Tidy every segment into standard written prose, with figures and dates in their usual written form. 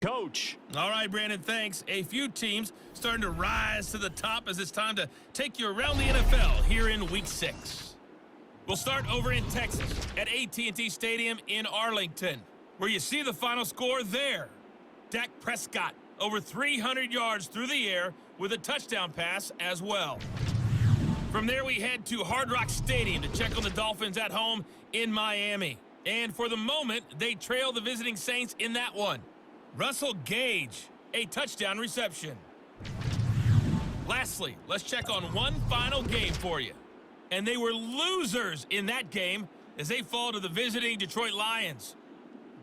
Coach. All right, Brandon, thanks. A few teams starting to rise to the top as it's time to take you around the NFL here in Week 6. We'll start over in Texas at AT&T Stadium in Arlington, where you see the final score there. Dak Prescott over 300 yards through the air with a touchdown pass as well. From there, we head to Hard Rock Stadium to check on the Dolphins at home in Miami. And for the moment, they trail the visiting Saints in that one. Russell Gage, a touchdown reception. Lastly, let's check on one final game for you. And they were losers in that game as they fall to the visiting Detroit Lions.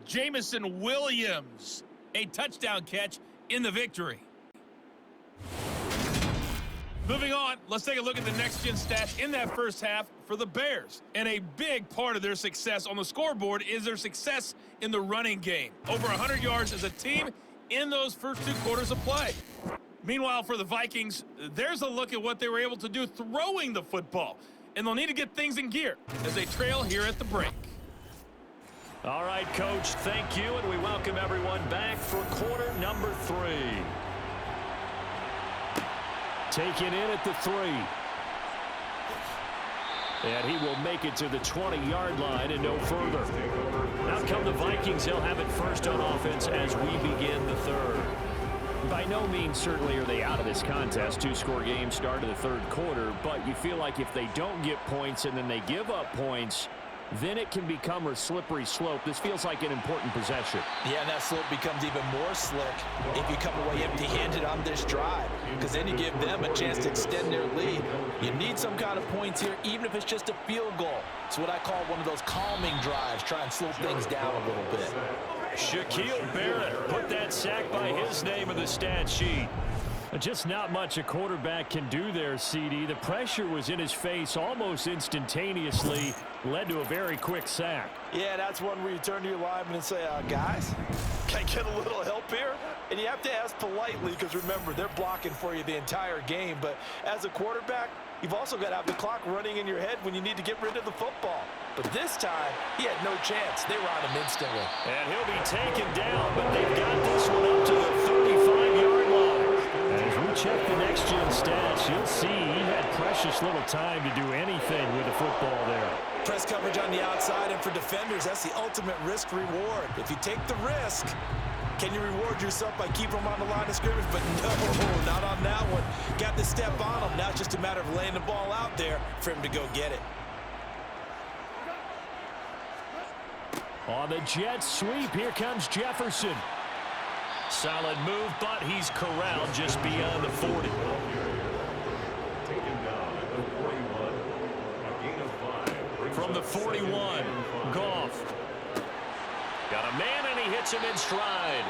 Jameson Williams, a touchdown catch in the victory. Moving on, let's take a look at the next-gen stats in that first half for the Bears. And a big part of their success on the scoreboard is their success in the running game. Over 100 yards as a team in those first 2 quarters of play. Meanwhile, for the Vikings, there's a look at what they were able to do throwing the football. And they'll need to get things in gear as they trail here at the break. All right, Coach, thank you, and we welcome everyone back for quarter number 3. Taken in at the 3. And he will make it to the 20-yard line and no further. Now come the Vikings. They'll have it first on offense as we begin the third. By no means certainly are they out of this contest. 2-score game start of the third quarter, but you feel like if they don't get points and then they give up points, then it can become a slippery slope. This feels like an important possession. Yeah, and that slope becomes even more slick if you come away empty-handed on this drive, because then you give them a chance to extend their lead. You need some kind of points here, even if it's just a field goal. It's what I call one of those calming drives, try and slow things down a little bit. Shaquille Barrett put that sack by his name in the stat sheet. Just not much a quarterback can do there, CD. The pressure was in his face almost instantaneously, led to a very quick sack. Yeah, that's one where you turn to your lineman and say, guys, can I get a little help here? And you have to ask politely because, remember, they're blocking for you the entire game. But as a quarterback, you've also got to have the clock running in your head when you need to get rid of the football. But this time, he had no chance. They were on him instantly. And he'll be taken down, but they've got this one up to the 35-yard line. As we check the next-gen stats, you'll see he had precious little time to do anything with the football there. Press coverage on the outside, and for defenders, that's the ultimate risk-reward. If you take the risk, can you reward yourself by keeping them on the line of scrimmage? But no, not on that one. Got the step on him. Now it's just a matter of laying the ball out there for him to go get it. On the jet sweep, here comes Jefferson. Solid move, but he's corralled just beyond the 40. From the 41, Goff. Got a man, and he hits him in stride.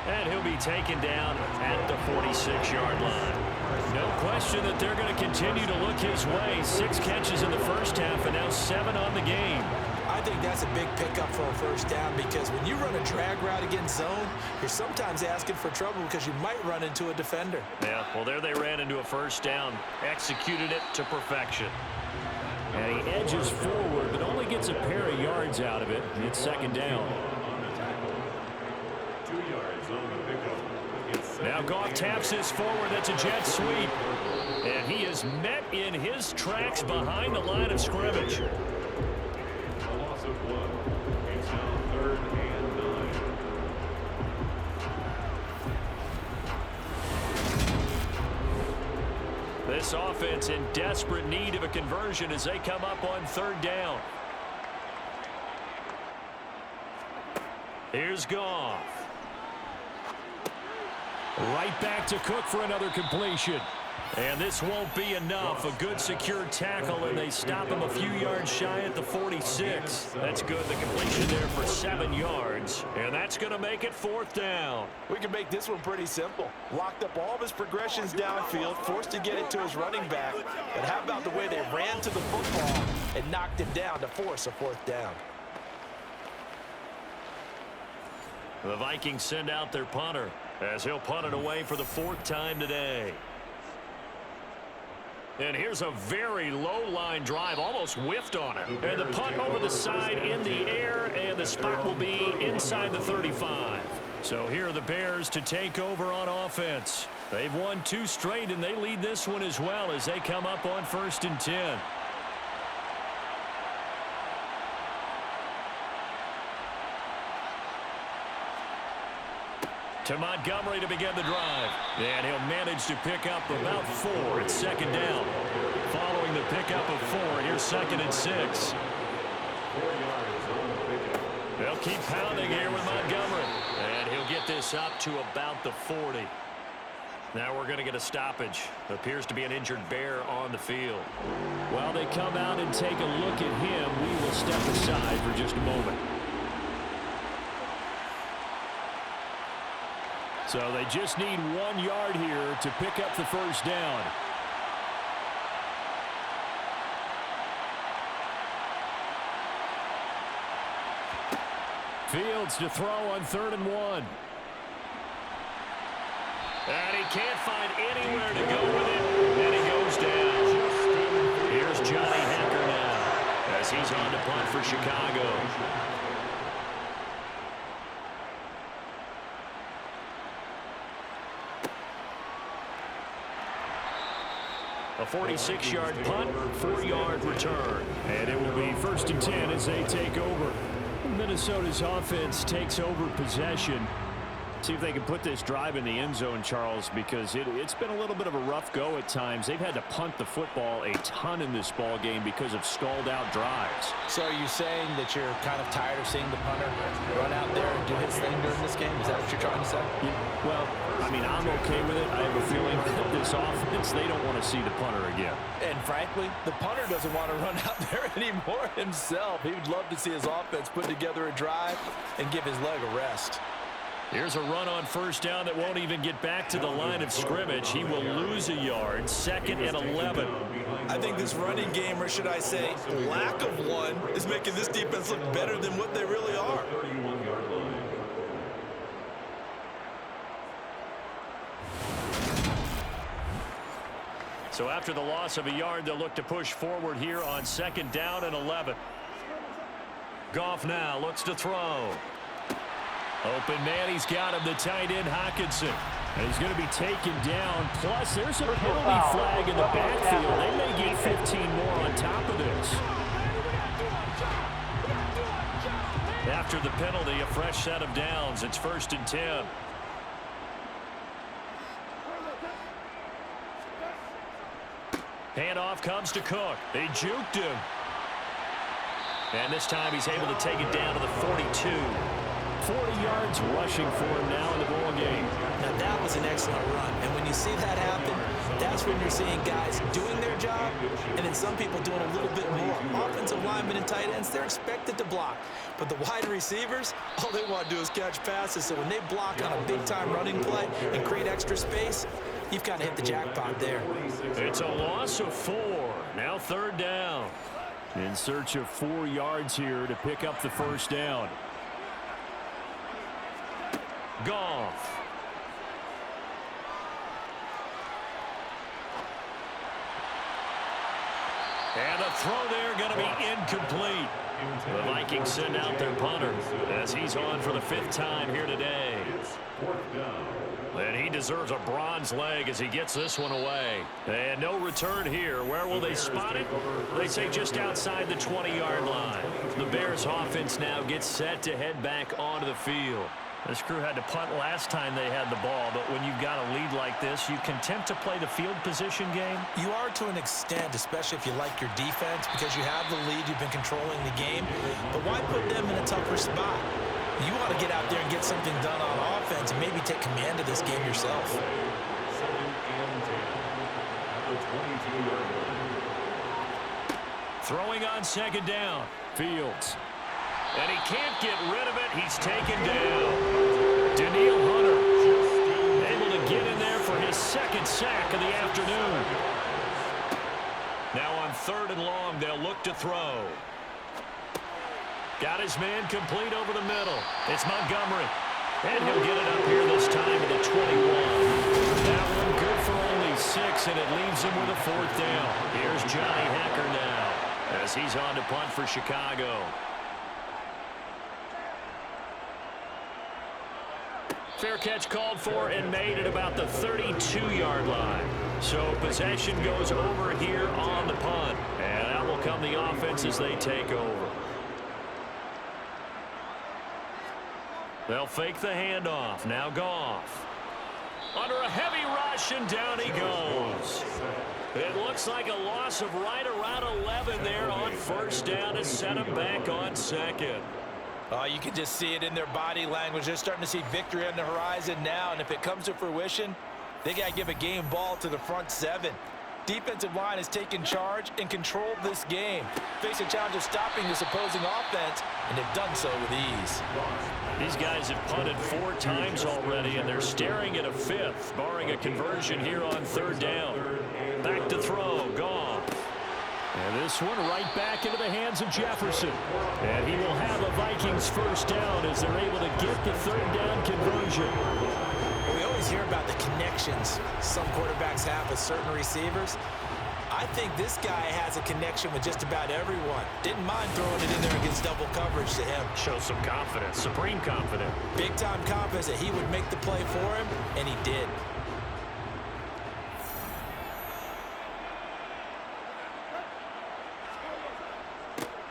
And he'll be taken down at the 46-yard line. No question that they're going to continue to look his way. 6 catches in the first half, and now 7 on the game. I think that's a big pickup for a first down, because when you run a drag route against zone, you're sometimes asking for trouble because you might run into a defender. Yeah, well, there they ran into a first down. Executed it to perfection. And he edges forward, but only gets a pair of yards out of it. It's second down. Now Goff taps this forward. That's a jet sweep. And he is met in his tracks behind the line of scrimmage. This offense in desperate need of a conversion as they come up on third down. Here's Goff. Right back to Cook for another completion. And this won't be enough. A good secure tackle, and they stop him a few yards shy at the 46. That's good. The completion there for 7 yards. And that's going to make it fourth down. We can make this one pretty simple. Locked up all of his progressions downfield, forced to get it to his running back. But how about the way they ran to the football and knocked him down to force a fourth down? The Vikings send out their punter as he'll punt it away for the 4th time today. And here's a very low-line drive, almost whiffed on it. And the punt over the side in the air, and the spot will be inside the 35. So here are the Bears to take over on offense. They've won 2 straight, and they lead this one as well as they come up on 1st and 10. To Montgomery to begin the drive. And he'll manage to pick up about 4 at 2nd down. Following the pickup of 4, here's 2nd and 6. They'll keep pounding here with Montgomery. And he'll get this up to about the 40. Now we're going to get a stoppage. Appears to be an injured Bear on the field. While they come out and take a look at him, we will step aside for just a moment. So they just need 1 yard here to pick up the 1st down. Fields to throw on 3rd and 1. And he can't find anywhere to go with it, and he goes down. Here's Johnny Hekker now as he's on to punt for Chicago. A 46-yard punt, 4-yard return. And it will be 1st and 10 as they take over. Minnesota's offense takes over possession. See if they can put this drive in the end zone, Charles, because it's been a little bit of a rough go at times. They've had to punt the football a ton in this ball game because of stalled-out drives. So are you saying that you're kind of tired of seeing the punter run out there and do his thing during this game? Is that what you're trying to say? Yeah, well, I mean, I'm okay with it. I have a feeling that this offense, they don't want to see the punter again. And frankly, the punter doesn't want to run out there anymore himself. He would love to see his offense put together a drive and give his leg a rest. Here's a run on 1st down that won't even get back to the line of scrimmage. He will lose a yard. 2nd and 11. I think this running game, or should I say lack of one, is making this defense look better than what they really are. So after the loss of a yard, they'll look to push forward here on 2nd down and 11. Goff now looks to throw. Open man, he's got him, the tight end Hockenson. And he's going to be taken down. Plus, there's a penalty flag in the backfield. They may get 15 more on top of this. After the penalty, a fresh set of downs. It's 1st and 10. Handoff comes to Cook. They juked him. And this time he's able to take it down to the 42. 40 yards rushing for him now in the ball game. Now that was an excellent run, and when you see that happen, that's when you're seeing guys doing their job, and then some people doing a little bit more. Offensive linemen and tight ends, they're expected to block, but the wide receivers, all they want to do is catch passes. So when they block on a big-time running play and create extra space, you've kind of hit the jackpot there. It's a loss of 4. Now 3rd down. In search of 4 yards here to pick up the 1st down. Goff. And the throw there going to be incomplete. The Vikings send out their punter as he's on for the 5th time here today. And he deserves a bronze leg as he gets this one away. And no return here. Where will they spot it? They say just outside the 20-yard line. The Bears offense now gets set to head back onto the field. This crew had to punt last time they had the ball, but when you've got a lead like this, you content to play the field position game? You are to an extent, especially if you like your defense, because you have the lead, you've been controlling the game. But why put them in a tougher spot? You want to get out there and get something done on offense and maybe take command of this game yourself. Throwing on 2nd down. Fields. And he can't get rid of it. He's taken down. Danielle Hunter able to get in there for his 2nd sack of the afternoon. Now on 3rd and long, they'll look to throw. Got his man complete over the middle. It's Montgomery. And he'll get it up here this time to the 21. That one good for only 6, and it leaves him with a 4th down. Here's Johnny Hekker now as he's on to punt for Chicago. fair catch called for and made at about the 32-yard line. So possession goes over here on the punt. And out will come the offense as they take over. They'll fake the handoff. Now Goff. Under a heavy rush, and down he goes. It looks like a loss of right around 11 there on first down to set him back on second. Oh, you can just see it in their body language. They're starting to see victory on the horizon now, and if it comes to fruition, they got to give a game ball to the front seven. Defensive line has taken charge and controlled this game. Face a challenge of stopping this opposing offense, and they've done so with ease. These guys have punted 4 times already, and they're staring at a 5th, barring a conversion here on third down. Back to throw, Goff. And this one right back into the hands of Jefferson. And he will have a Vikings first down as they're able to get the third down conversion. We always hear about the connections some quarterbacks have with certain receivers. I think this guy has a connection with just about everyone. Didn't mind throwing it in there against double coverage to him. Shows some confidence, supreme confidence. Big-time confidence that he would make the play for him, and he did.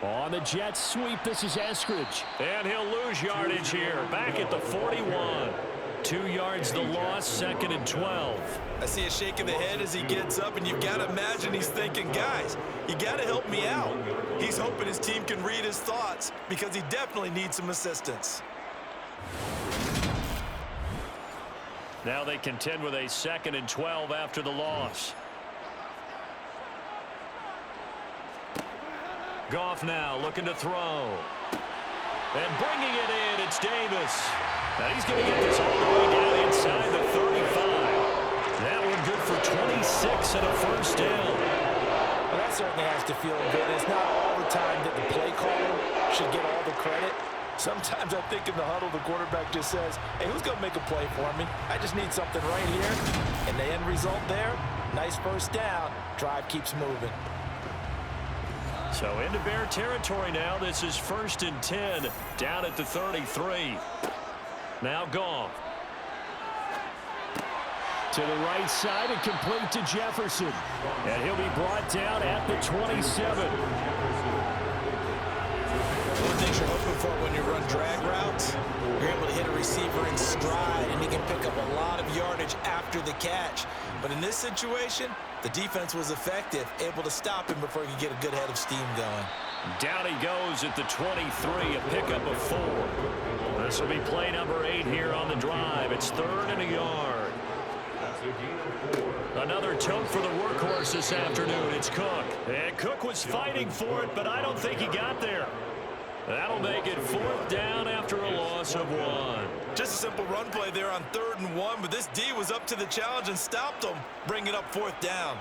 On the jet sweep, this is Eskridge. And he'll lose yardage here, back at the 41. 2 yards the loss, 2nd and 12. I see a shake of the head as he gets up, and you've got to imagine he's thinking, guys, you got to help me out. He's hoping his team can read his thoughts because he definitely needs some assistance. Now they contend with a 2nd and 12 after the loss. Goff now looking to throw. And bringing it in, it's Davis. Now he's going to get this all the way down inside the 35. That one good for 26 and a first down. Well, that certainly has to feel good. It's not all the time that the play caller should get all the credit. Sometimes I think in the huddle, the quarterback just says, hey, who's going to make a play for me? I just need something right here. And the end result there, nice first down. Drive keeps moving. So into Bear territory now. This is 1st and 10 down at the 33. Now Goff. To the right side and complete to Jefferson. And he'll be brought down at the 27. One of the things you're hoping for when you run drag routes, you're able to hit a receiver in stride, and he can pick up a lot of yardage after the catch. But in this situation, the defense was effective, able to stop him before he could get a good head of steam going. Down he goes at the 23, a pickup of 4. This will be play number 8 here on the drive. It's 3rd and a yard. Another tote for the workhorse this afternoon. It's Cook. And Cook was fighting for it, but I don't think he got there. That'll make it 4th down after a loss of 1. Just a simple run play there on 3rd and 1, but this D was up to the challenge and stopped him, bringing up 4th down.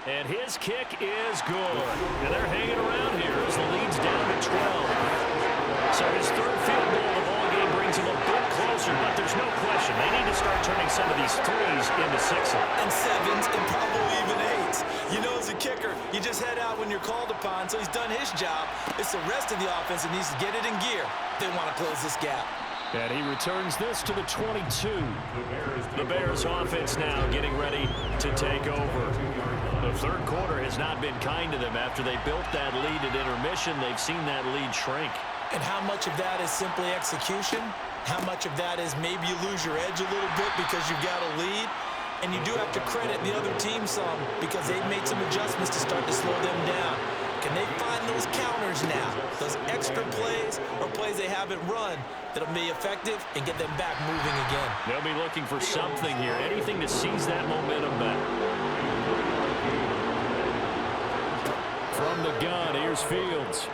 And his kick is good. And they're hanging around here as the lead's down to 12. So his 3rd field goal of the ball game brings him a bit closer, but there's no question they need to start turning some of these 3s into 6s. And 7s and probably even 8s. You know, as a kicker, you just head out when you're called upon, so he's done his job. It's the rest of the offense that needs to get it in gear. They want to close this gap. And he returns this to the 22. The Bears offense now getting ready to take over. The 3rd quarter has not been kind to them. After they built that lead at intermission, they've seen that lead shrink. And how much of that is simply execution? How much of that is maybe you lose your edge a little bit because you've got a lead? And you do have to credit the other team some because they've made some adjustments to start to slow them down. Can they find those counters now, those extra plays or plays they haven't run that'll be effective and get them back moving again? They'll be looking for something here, anything to seize that momentum back. From the gun, here's Fields.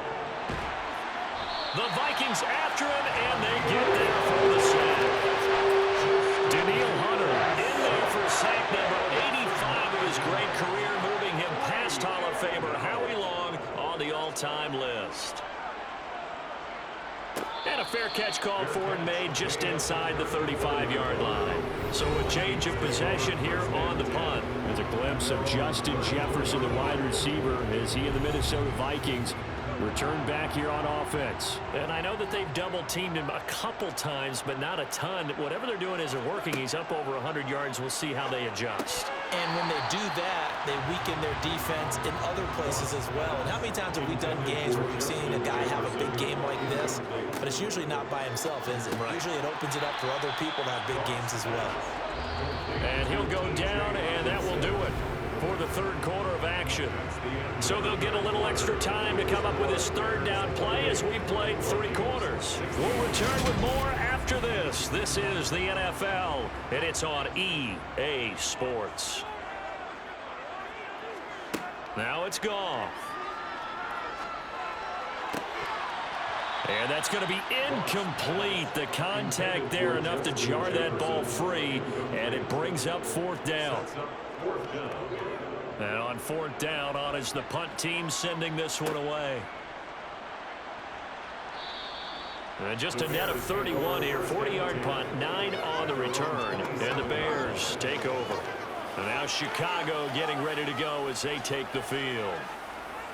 The Vikings after him, and they get there for the sack. Danielle Hunter in there for sack number 85 of his great career, moving him past Hall of Famer Howie Long on the all-time list. And a fair catch called for and made just inside the 35-yard line. So a change of possession here on the punt. There's a glimpse of Justin Jefferson, the wide receiver, as he and the Minnesota Vikings Return back here on offense. And I know that they've double-teamed him a couple times, but not a ton. Whatever they're doing isn't working. He's up over 100 yards. We'll see how they adjust. And when they do that, they weaken their defense in other places as well. And how many times have we done games where we've seen a guy have a big game like this, but it's usually not by himself, is it? Right. Usually it opens it up for other people to have big games as well. And he'll go down, and that will do it for the third quarter of action. So they'll get a little extra time to come up with his third down play as we played 3 quarters. We'll return with more after this. This is the NFL, and it's on EA Sports. Now it's Goff. And that's going to be incomplete. The contact there enough to jar that ball free, and it brings up 4th down. And on 4th down, on is the punt team sending this one away. And just a net of 31 here. 40-yard punt, 9 on the return. And the Bears take over. And now Chicago getting ready to go as they take the field.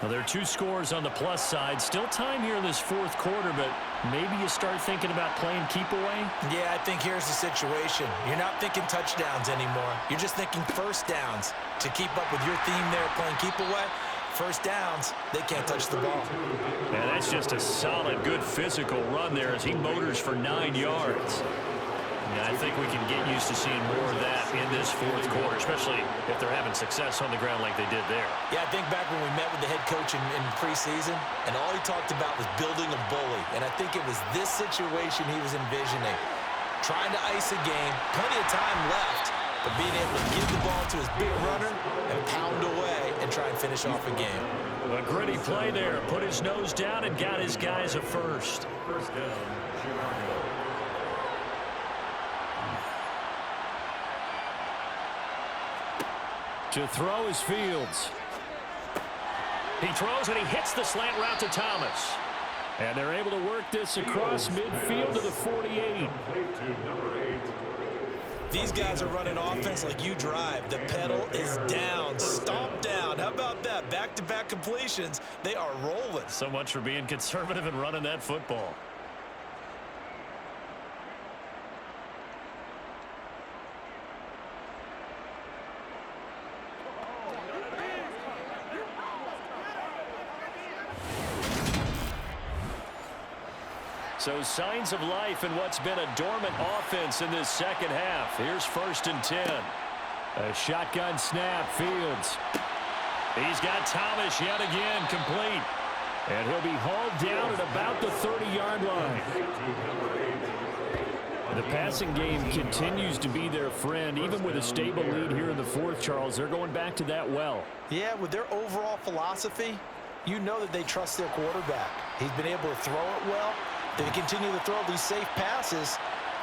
Well, there are 2 scores on the plus side. Still time here in this 4th quarter, but maybe you start thinking about playing keep away? Yeah, I think here's the situation. You're not thinking touchdowns anymore. You're just thinking first downs. To keep up with your theme there, playing keep away, first downs, they can't touch the ball. Yeah, that's just a solid, good physical run there as he motors for 9 yards. Yeah, I think we can get used to seeing more of that in this 4th quarter, especially if they're having success on the ground like they did there. Yeah, I think back when we met with the head coach in preseason, and all he talked about was building a bully. And I think it was this situation he was envisioning. Trying to ice a game, plenty of time left, but being able to give the ball to his big runner and pound away and try and finish off a game. A gritty play there. Put his nose down and got his guys a first. First down, Chicago. To throw is Fields. He throws and he hits the slant route to Thomas. And they're able to work this across midfield to the 48. These guys are running offense like you drive. The pedal is down, stomp down. How about that? Back-to-back completions. They are rolling. So much for being conservative and running that football. So signs of life in what's been a dormant offense in this second half. Here's 1st and 10. A shotgun snap, Fields. He's got Thomas yet again, complete. And he'll be hauled down at about the 30-yard line. The passing game continues to be their friend. Even with a stable lead here in the 4th, Charles, they're going back to that well. Yeah, with their overall philosophy, you know that they trust their quarterback. He's been able to throw it well. They continue to throw these safe passes.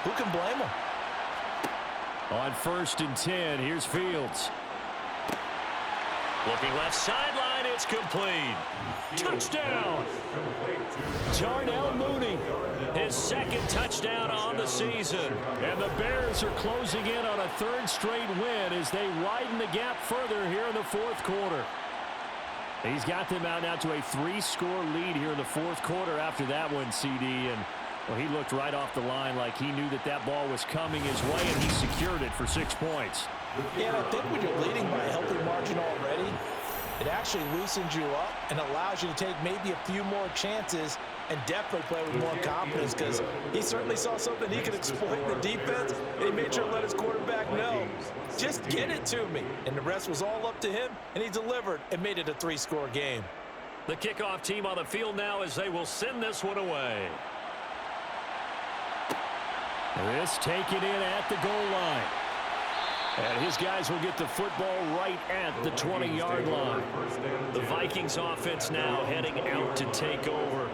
Who can blame them? On 1st and 10, here's Fields. Looking left sideline, it's complete. Touchdown! Darnell Mooney, his 2nd touchdown on the season. And the Bears are closing in on a 3rd straight win as they widen the gap further here in the 4th quarter. He's got them out now to a 3-score lead here in the 4th quarter after that one, CD. And, well, he looked right off the line like he knew that that ball was coming his way, and he secured it for 6 points. Yeah, and I think when you're leading by a healthy margin already, it actually loosens you up and allows you to take maybe a few more chances and definitely play with more confidence because he certainly saw something he could exploit in the defense, and he made sure to let his quarterback know, just get it to me. And the rest was all up to him, and he delivered and made it a 3-score game. The kickoff team on the field now as they will send this one away. This taken in at the goal line. And his guys will get the football right at the 20-yard line. The Vikings offense now heading out to take over.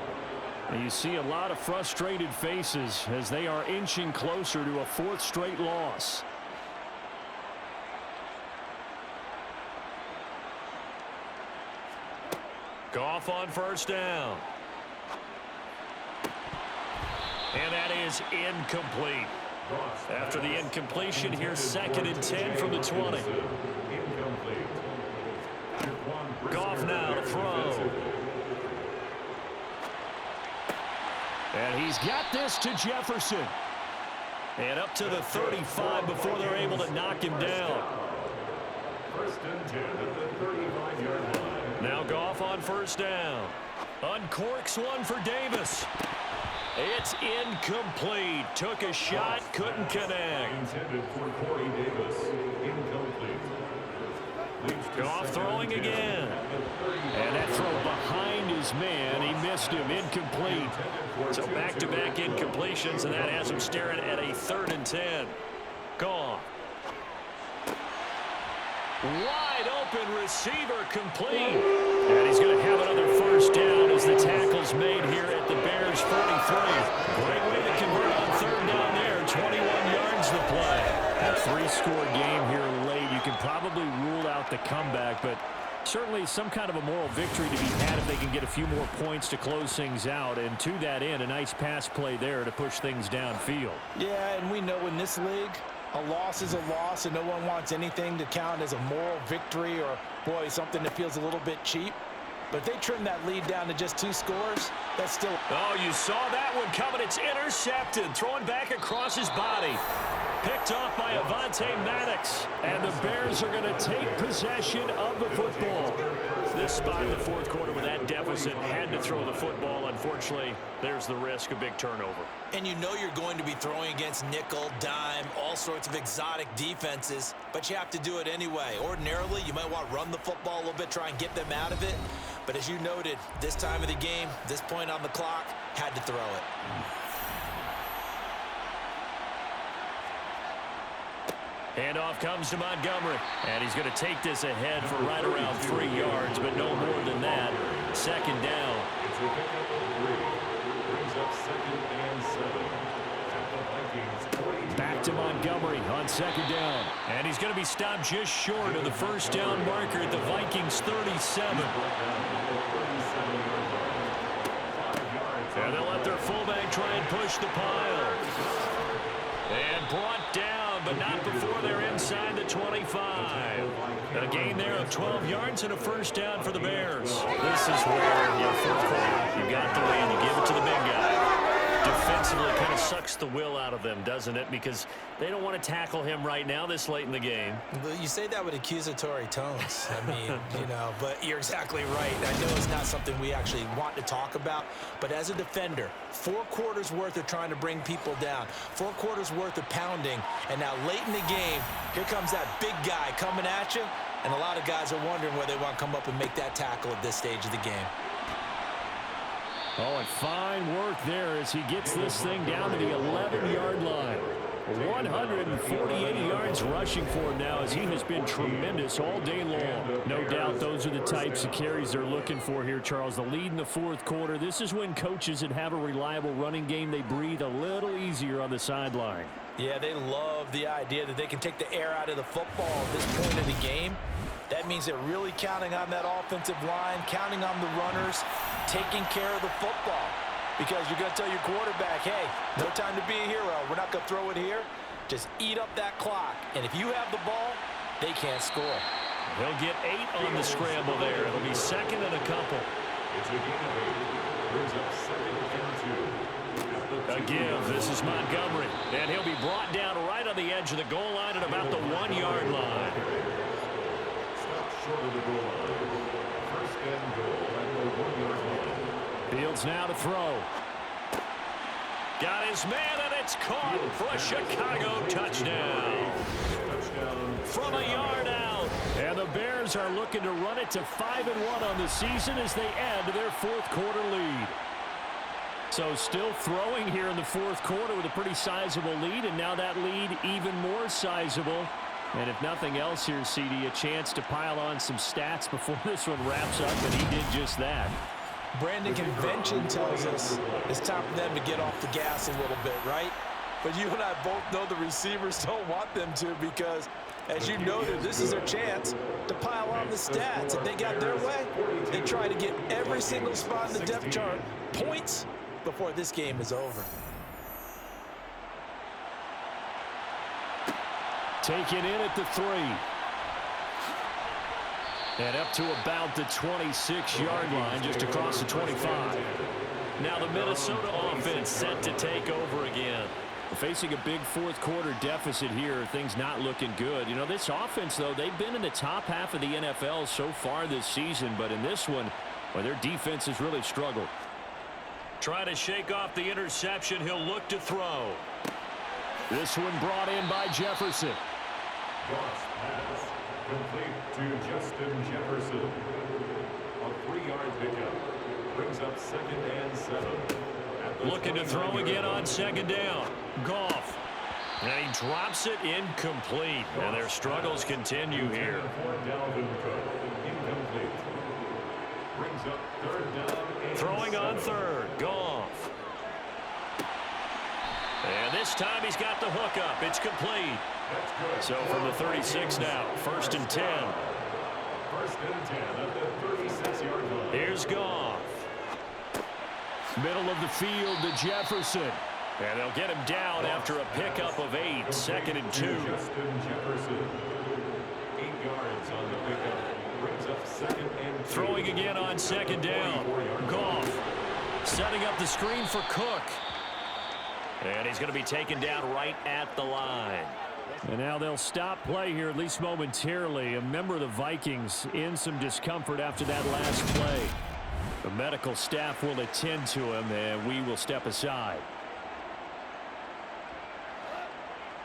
And you see a lot of frustrated faces as they are inching closer to a 4th straight loss. Goff on 1st down. And that is incomplete. After the incompletion, here's 2nd and 10 from the 20. Goff now to throw. And he's got this to Jefferson. And up to the 35 before they're able to knock him down. First and 10 at the 35-yard line. Now Goff on first down. Uncorks one for Davis. It's incomplete. Took a shot, couldn't connect. Intended for Corey Davis. Incomplete. Goff throwing again. And that throw behind his man. He missed him. Incomplete. So back-to-back incompletions, and that has him staring at a 3rd and 10. Goff. Wide open receiver complete. And he's going to have another first down as the tackle's made here at the Bears 43. Great way to convert on 3rd down there. 21 yards to play. A 3-score game here late. You can probably rule out the comeback, but certainly some kind of a moral victory to be had if they can get a few more points to close things out. And to that end, a nice pass play there to push things downfield. Yeah, and we know in this league, a loss is a loss, and no one wants anything to count as a moral victory or, boy, something that feels a little bit cheap. But they trim that lead down to just 2 scores. That's still... Oh, you saw that one coming. It's intercepted. Throwing back across his body. Picked off by Avonte Maddox. And the Bears are going to take possession of the football. This spot in the 4th quarter with that deficit had to throw the football. Unfortunately, there's the risk of big turnover. And you know you're going to be throwing against nickel, dime, all sorts of exotic defenses, but you have to do it anyway. Ordinarily, you might want to run the football a little bit, try and get them out of it. But as you noted, this time of the game, this point on the clock, had to throw it. Handoff comes to Montgomery, and he's going to take this ahead for right around 3 yards, but no more than that. 2nd down. It's a pickup of 3. Brings up 2nd and 7. Vikings. Back to Montgomery on 2nd down. And he's going to be stopped just short of the first down marker at the Vikings 37. And they'll let their fullback try and push the pile. And brought down, but not before they're inside the 25. A gain there of 12 yards and a first down for the Bears. This is where your 4th quarter, you got the lead, you give it to the big guy. Defensively kind of sucks the will out of them, doesn't it? Because they don't want to tackle him right now this late in the game. You say that with accusatory tones. I mean, you know, but you're exactly right. I know it's not something we actually want to talk about, but as a defender, 4 quarters worth of trying to bring people down, 4 quarters worth of pounding, and now late in the game, here comes that big guy coming at you, and a lot of guys are wondering whether they want to come up and make that tackle at this stage of the game. Oh, and fine work there as he gets this thing down to the 11-yard line. 148 yards rushing for him now as he has been tremendous all day long. No doubt those are the types of carries they're looking for here, Charles. The lead in the 4th quarter. This is when coaches that have a reliable running game, they breathe a little easier on the sideline. Yeah, they love the idea that they can take the air out of the football at this point of the game. That means they're really counting on that offensive line, counting on the runners, taking care of the football. Because you're going to tell your quarterback, hey, no time to be a hero. We're not going to throw it here. Just eat up that clock. And if you have the ball, they can't score. He'll get 8 on the scramble there. It'll be 2nd and a couple. It's a gain of 8. Brings up 2nd and 2. A give. This is Montgomery. And he'll be brought down right on the edge of the goal line at about the 1-yard line. Short of the goal line. First and goal at the 1-yard line. Fields now to throw. Got his man, and it's caught for a Chicago touchdown. From a yard out. And the Bears are looking to run it to 5-1 on the season as they add to their 4th quarter lead. So still throwing here in the 4th quarter with a pretty sizable lead, and now that lead even more sizable. And if nothing else here, CD, a chance to pile on some stats before this one wraps up, and he did just that. Brandon, convention tells us it's time for them to get off the gas a little bit, right? But you and I both know the receivers don't want them to because, as you noted, this is their chance to pile on the stats. If they got their way, they try to get every single spot in the depth chart points before this game is over. Taken in at the 3. And up to about the 26-yard line, just across the 25. Now the Minnesota offense set to take over again. Facing a big fourth quarter deficit here, things not looking good. You know, this offense, though, they've been in the top half of the NFL so far this season, but in this one, well, their defense has really struggled. Try to shake off the interception. He'll look to throw. This one brought in by Jefferson. Goff's pass complete to Justin Jefferson. A 3-yard pickup brings up 2nd and 7. Looking to throw again on 2nd down. Goff. And he drops it incomplete. And their struggles continue here. Dalvin Cook, incomplete. Brings up 3rd down and Throwing on 7. 3rd. Goff. And this time he's got the hook up. It's complete. So from the 36 now, 1st and 10. 1st and 10 at the 36-yard line. Here's Goff. Middle of the field to Jefferson. And they'll get him down after a pickup of 8. 2nd and 2. Justin Jefferson. 8 yards on the pickup. Brings up 2nd and 2. Throwing again on 2nd down. Goff setting up the screen for Cook. And he's going to be taken down right at the line. And now they'll stop play here, at least momentarily. A member of the Vikings in some discomfort after that last play. The medical staff will attend to him, and we will step aside.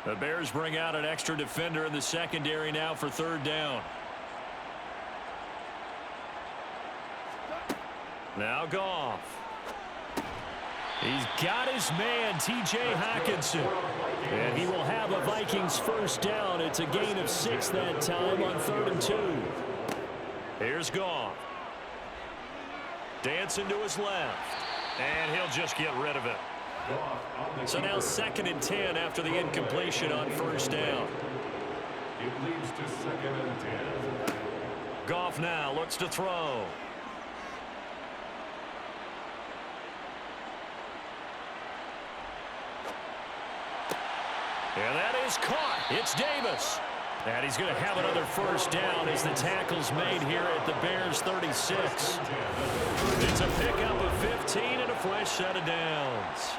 The Bears bring out an extra defender in the secondary now for 3rd down. Now Goff. He's got his man, T.J. Hockenson. And he will have a Vikings 1st down. It's a gain of 6 that time on 3rd and 2. Here's Goff. Dancing to his left. And he'll just get rid of it. So now 2nd and 10 after the incompletion on 1st down. It leads to 2nd and 10. Goff now looks to throw. And that is caught. It's Davis. And he's going to have another 1st down as the tackle's made here at the Bears 36. It's a pickup of 15 and a fresh set of downs.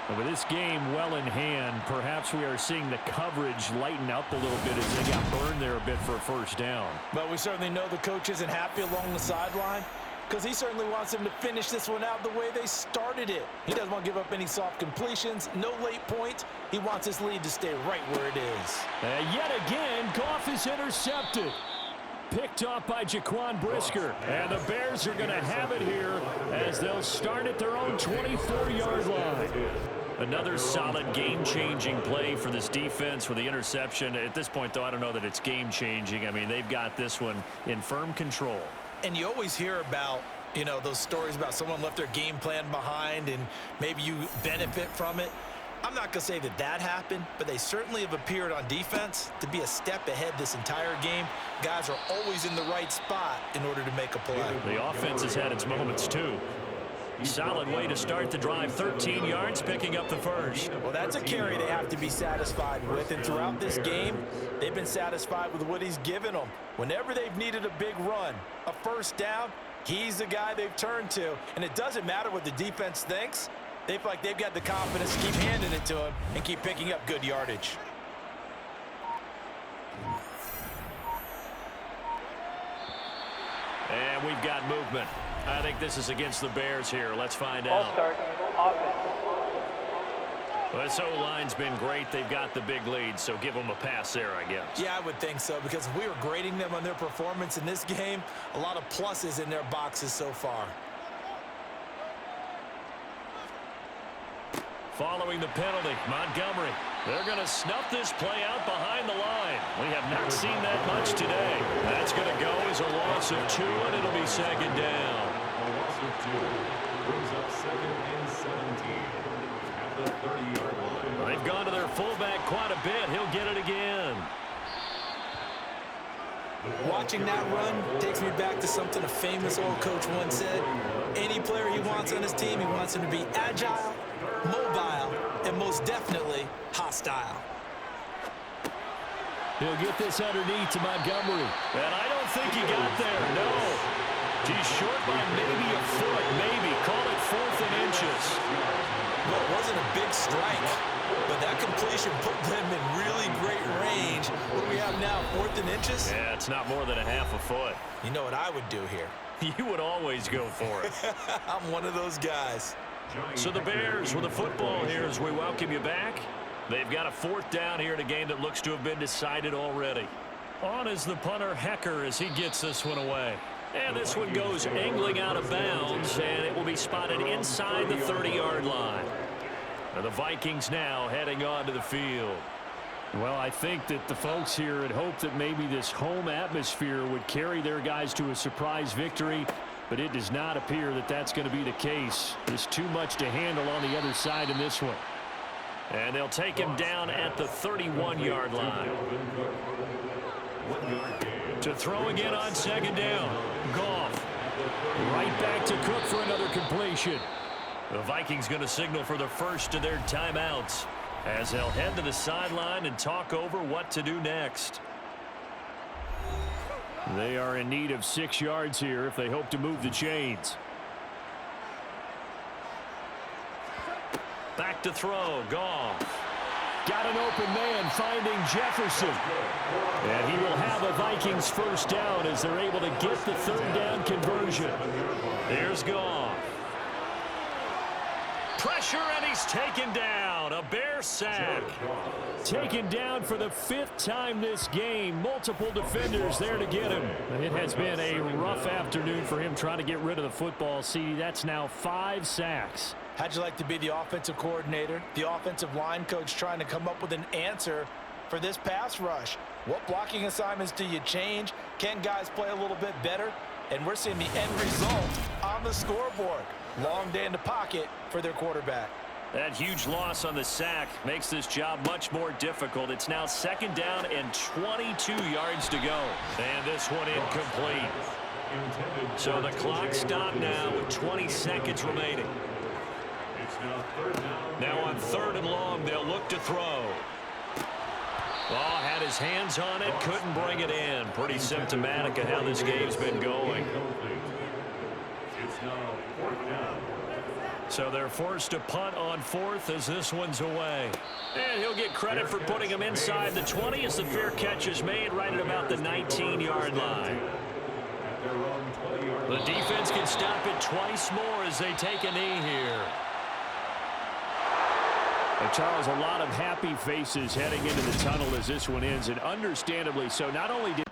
And with this game well in hand, perhaps we are seeing the coverage lighten up a little bit as they got burned there a bit for a 1st down. But we certainly know the coach isn't happy along the sideline because he certainly wants them to finish this one out the way they started it. He doesn't want to give up any soft completions, no late points. He wants his lead to stay right where it is. And yet again, Goff is intercepted. Picked off by Jaquan Brisker. And the Bears are going to have it here as they'll start at their own 24-yard line. Another solid game-changing play for this defense with the interception. At this point, though, I don't know that it's game-changing. I mean, they've got this one in firm control. And you always hear about, you know, those stories about someone left their game plan behind and maybe you benefit from it. I'm not going to say that that happened, but they certainly have appeared on defense to be a step ahead this entire game. Guys are always in the right spot in order to make a play. The offense has had its moments, too. Solid way to start the drive. 13 yards, picking up the 1st. Well, that's a carry they have to be satisfied with. And throughout this game, they've been satisfied with what he's given them. Whenever they've needed a big run, a 1st down, he's the guy they've turned to. And it doesn't matter what the defense thinks. They feel like they've got the confidence to keep handing it to him and keep picking up good yardage. And we've got movement. I think this is against the Bears here. Let's find out. All start offense. Well, this O-line's been great. They've got the big lead, so give them a pass there, I guess. Yeah, I would think so, because if we were grading them on their performance in this game, a lot of pluses in their boxes so far. Following the penalty, Montgomery. They're going to snuff this play out behind the line. We have not seen that much today. That's going to go as a loss of 2, and it'll be 2nd down. A loss of 2 brings up 2nd and 17 at the 30-yard line. They've gone to their fullback quite a bit. He'll get it again. Watching that run takes me back to something a famous old coach once said. Any player he wants on his team, he wants him to be agile, mobile, and most definitely hostile. He'll get this underneath to Montgomery. And I don't think he got there, no. He's short by maybe a foot, maybe. Call it 4th and inches. Well, it wasn't a big strike, but that completion put them in really great range. What do we have now, 4th and inches? Yeah, it's not more than a half a foot. You know what I would do here? You would always go for it. I'm one of those guys. So the Bears with the football here as we welcome you back. They've got a 4th down here in a game that looks to have been decided already. On is the punter Hecker as he gets this one away. And this one goes angling out of bounds, and it will be spotted inside the 30-yard line. And the Vikings now heading onto the field. Well, I think that the folks here had hoped that maybe this home atmosphere would carry their guys to a surprise victory, but it does not appear that that's going to be the case. There's too much to handle on the other side in this one. And they'll take him down at the 31-yard line. To throw again on 2nd down. Goff. Right back to Cook for another completion. The Vikings going to signal for the first of their timeouts as they'll head to the sideline and talk over what to do next. They are in need of 6 yards here if they hope to move the chains. Back to throw. Goff. Got an open man finding Jefferson. And he will have a Vikings first down as they're able to get the 3rd down conversion. Here's Goff. Pressure, and he's taken down. A Bear sack. Taken down for the 5th time this game. Multiple defenders there to get him. It has been a rough afternoon for him trying to get rid of the football. See, that's now 5 sacks. How'd you like to be the offensive coordinator, the offensive line coach trying to come up with an answer for this pass rush? What blocking assignments do you change? Can guys play a little bit better? And we're seeing the end result on the scoreboard. Long day in the pocket for their quarterback. That huge loss on the sack makes this job much more difficult. It's now 2nd down and 22 yards to go. And this one incomplete. So the clock stopped now with 20 seconds remaining. Now on 3rd and long, they'll look to throw. Oh, had his hands on it, couldn't bring it in. Pretty symptomatic of how this game's been going. So they're forced to punt on 4th as this one's away. And he'll get credit for putting him inside the 20 as the fair catch is made right at about the 19-yard line. The defense can stop it twice more as they take a knee here. And Charles, a lot of happy faces heading into the tunnel as this one ends, and understandably so. Not only did